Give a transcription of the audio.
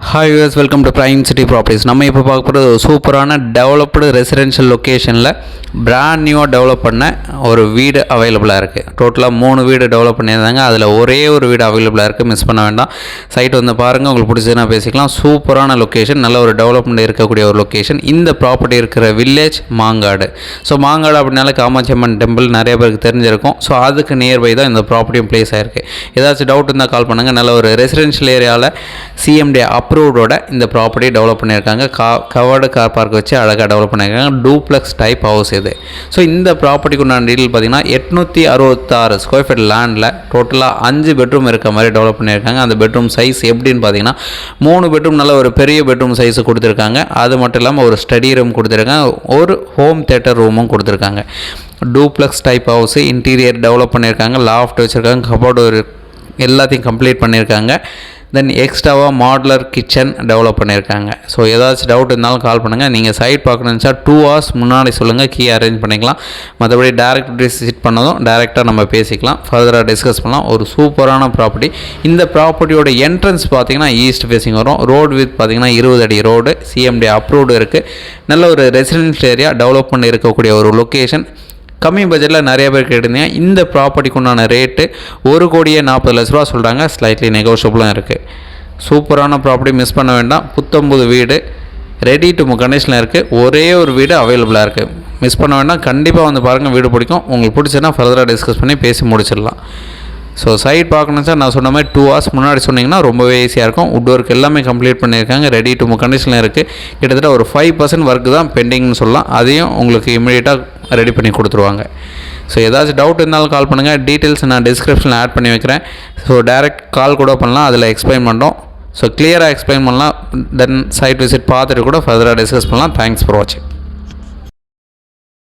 Hi viewers, welcome to Prime City Properties. நம்ம இப்போ பார்க்க போகிறது சூப்பரான டெவலப்டு ரெசிடென்ஷியல் லொக்கேஷனில் பிராண்ட் நியூவாக டெவலப் பண்ண ஒரு வீடு அவைலபிளாக இருக்குது. டோட்டலாக 3 வீடு டெவலப் பண்ணியிருந்தாங்க. அதில் ஒரே ஒரு வீடு அவைலபிளாக இருக்குது. மிஸ் பண்ண வேண்டாம். சைட் வந்து பாருங்கள், உங்களுக்கு பிடிச்சதுன்னா பேசிக்கலாம். சூப்பரான லொக்கேஷன், நல்ல ஒரு டெவலப்மெண்ட் இருக்கக்கூடிய ஒரு லொக்கேஷன். இந்த ப்ராப்பர்ட்டி இருக்கிற வில்லேஜ் மாங்காடு. ஸோ மாங்காடு அப்படின்னால காமாட்சி அம்மன் டெம்பிள் நிறைய பேருக்கு தெரிஞ்சிருக்கும். ஸோ அதுக்கு நியர்பை தான் இந்த ப்ராப்பர்ட்டியும் பிளேஸ் ஆகிருக்கு. ஏதாச்சும் டவுட் இருந்தால் கால் பண்ணுங்கள். நல்ல ஒரு ரெசிடென்ஷியல் ஏரியாவில் சிஎம்டி அப்ரூவ்டோட இந்த ப்ராப்பர்ட்டி டெவலப் பண்ணியிருக்காங்க. கவர்டு கார் பார்க் வச்சு அழகாக டெவலப் பண்ணியிருக்காங்க. டூப்ளெக்ஸ் டைப் ஹவுஸ் இது. ஸோ இந்த ப்ராப்பர்ட்டிக்கு உண்டான டீட்டெயில் பார்த்தீங்கன்னா 866 ஸ்கொயர் ஃபீட் லேண்டில் டோட்டலாக 5 பெட்ரூம் இருக்க மாதிரி டெவலப் பண்ணியிருக்காங்க. அந்த பெட்ரூம் சைஸ் எப்படின்னு பார்த்தீங்கன்னா 3 பெட்ரூம் நல்ல ஒரு பெரிய பெட்ரூம் சைஸு கொடுத்துருக்காங்க. அது மட்டும் இல்லாமல் ஒரு ஸ்டடி ரூம் கொடுத்துருக்காங்க, ஒரு ஹோம் தியேட்டர் ரூமும் கொடுத்துருக்காங்க. Duplex type house, interior develop பண்ணியிருக்காங்க, லாஃப்ட் வச்சுருக்காங்க, கபோர்டு எல்லாத்தையும் கம்ப்ளீட் பண்ணியிருக்காங்க. தென் எக்ஸ்ட்ராவாக மாடுலர் கிச்சன் டெவலப் பண்ணியிருக்காங்க. ஸோ ஏதாச்சும் டவுட் இருந்தாலும் கால் பண்ணுங்கள். நீங்கள் சைட் பார்க்கணுன்னு 2 hours முன்னாடி சொல்லுங்கள், கீ அரேஞ்ச் பண்ணிக்கலாம். மற்றபடி டேரெக்ட் விசிட் பண்ணதும் டேரெக்டாக நம்ம பேசிக்கலாம், ஃபர்தராக டிஸ்கஸ் பண்ணலாம். ஒரு சூப்பரான ப்ராப்பர்ட்டி. இந்த ப்ராப்பர்ட்டியோட என்ட்ரன்ஸ் பார்த்தீங்கன்னா ஈஸ்ட் ஃபேஸிங் வரும். ரோடு வித் பார்த்தீங்கன்னா 20 அடி ரோடு, சிஎம்டி அப்ரூவ்டு இருக்குது. நல்ல ஒரு ரெசிடென்ஷியல் ஏரியா, டெவலப்மெண்ட் இருக்கக்கூடிய ஒரு லொக்கேஷன். கம்மி பட்ஜெட்டில் நிறைய பேர் கேட்டிருந்தீங்க. இந்த ப்ராப்பர்ட்டிக்கு உண்டான ரேட்டு 1,40,00,000 சொல்கிறாங்க. ஸ்லைட்லி நெகோஷியபிளாக இருக்குது. சூப்பரான ப்ராப்பர்ட்டி, மிஸ் பண்ண வேண்டாம். புத்தம்புது வீடு, ரெடி டு கண்டிஷனில் இருக்குது. ஒரே ஒரு வீடு அவைலபிளாக இருக்குது. மிஸ் பண்ண வேண்டாம். கண்டிப்பாக வந்து பாருங்கள், வீடு பிடிக்கும். உங்களுக்கு பிடிச்சதுன்னா ஃபர்தராக டிஸ்கஸ் பண்ணி பேசி முடிச்சிடலாம். ஸோ சைட் பார்க்கணும் சார், நான் சொன்ன மாதிரி 2 hours முன்னாடி சொன்னிங்கன்னா ரொம்பவே ஈஸியாக இருக்கும். வுட் ஒர்க் எல்லாமே கம்ப்ளீட் பண்ணியிருக்காங்க. ரெடி டு கண்டிஷனில் இருக்குது. கிட்டத்தட்ட ஒரு 5% ஒர்க்கு தான் பெண்டிங்னு சொல்லலாம். அதையும் உங்களுக்கு இமீடியட்டாக ரெடி பண்ணி கொடுத்துருவாங்க. ஸோ ஏதாச்சும் டவுட் இருந்தாலும் கால் பண்ணுங்கள். டீட்டெயில்ஸ் நான் டிஸ்கிரிப்ஷனில் ஆட் பண்ணி வைக்கிறேன். ஸோ டேரெக்ட் கால் கூட பண்ணலாம், அதில் எக்ஸ்பிளைன் பண்ணுறோம். ஸோ கிளியராக எக்ஸ்பிளைன் பண்ணலாம். தென் சைட் விசிட் பார்த்துட்டு கூட ஃபர்தராக டிஸ்கஸ் பண்ணலாம். தேங்க்ஸ் ஃபார் வாட்சிங்.